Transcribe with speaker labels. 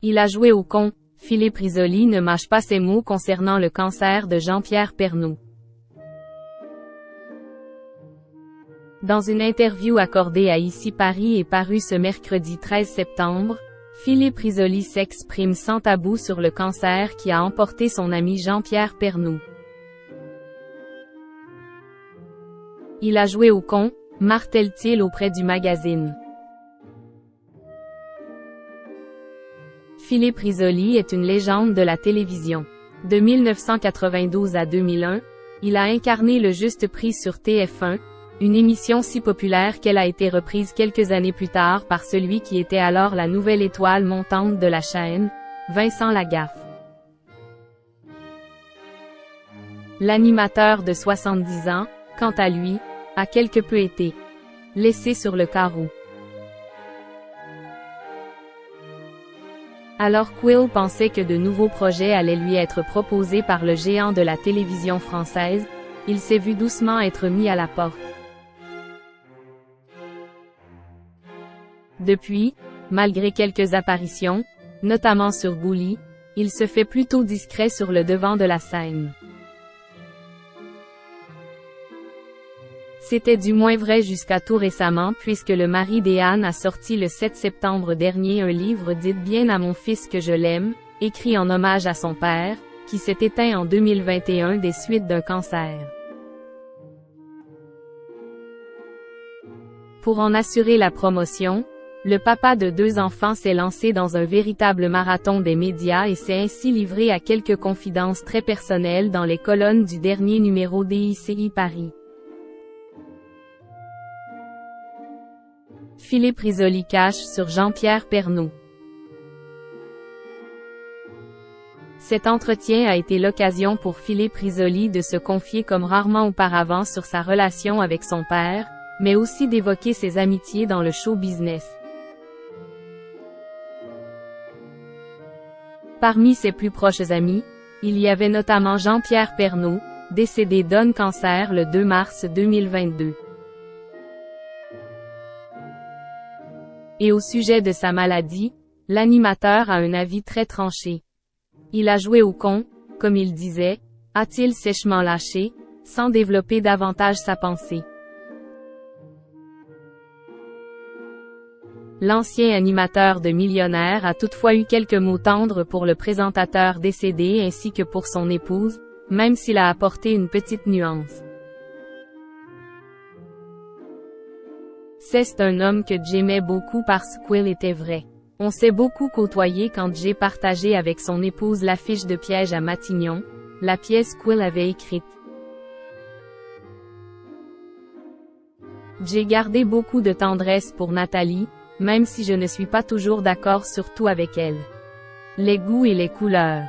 Speaker 1: Il a joué au con. Philippe Risoli ne mâche pas ses mots concernant le cancer de Jean-Pierre Pernaut. Dans une interview accordée à Ici Paris et parue ce mercredi 13 septembre, Philippe Risoli s'exprime sans tabou sur le cancer qui a emporté son ami Jean-Pierre Pernaut. Il a joué au con, martèle-t-il auprès du magazine. Philippe Risoli est une légende de la télévision. De 1992 à 2001, il a incarné le Juste Prix sur TF1, une émission si populaire qu'elle a été reprise quelques années plus tard par celui qui était alors la nouvelle étoile montante de la chaîne, Vincent Lagaffe. L'animateur de 70 ans, quant à lui, a quelque peu été laissé sur le carreau. Alors Quill pensait que de nouveaux projets allaient lui être proposés par le géant de la télévision française, il s'est vu doucement être mis à la porte. Depuis, malgré quelques apparitions, notamment sur Gulli, il se fait plutôt discret sur le devant de la scène. C'était du moins vrai jusqu'à tout récemment puisque le mari d'Ehan a sorti le 7 septembre dernier un livre « Dites bien à mon fils que je l'aime », écrit en hommage à son père, qui s'est éteint en 2021 des suites d'un cancer. Pour en assurer la promotion, le papa de 2 enfants s'est lancé dans un véritable marathon des médias et s'est ainsi livré à quelques confidences très personnelles dans les colonnes du dernier numéro d'ICI Paris. Philippe Risoli cache sur Jean-Pierre Pernaut. Cet entretien a été l'occasion pour Philippe Risoli de se confier comme rarement auparavant sur sa relation avec son père, mais aussi d'évoquer ses amitiés dans le show business. Parmi ses plus proches amis, il y avait notamment Jean-Pierre Pernaut, décédé d'un cancer le 2 mars 2022. Et au sujet de sa maladie, l'animateur a un avis très tranché. Il a joué au con, comme il disait, a-t-il sèchement lâché, sans développer davantage sa pensée. L'ancien animateur de Millionnaire a toutefois eu quelques mots tendres pour le présentateur décédé ainsi que pour son épouse, même s'il a apporté une petite nuance. C'est un homme que j'aimais beaucoup parce qu'il était vrai. On s'est beaucoup côtoyé quand j'ai partagé avec son épouse l'affiche de Piège à Matignon, la pièce qu'il avait écrite. J'ai gardé beaucoup de tendresse pour Nathalie, même si je ne suis pas toujours d'accord sur tout avec elle. Les goûts et les couleurs.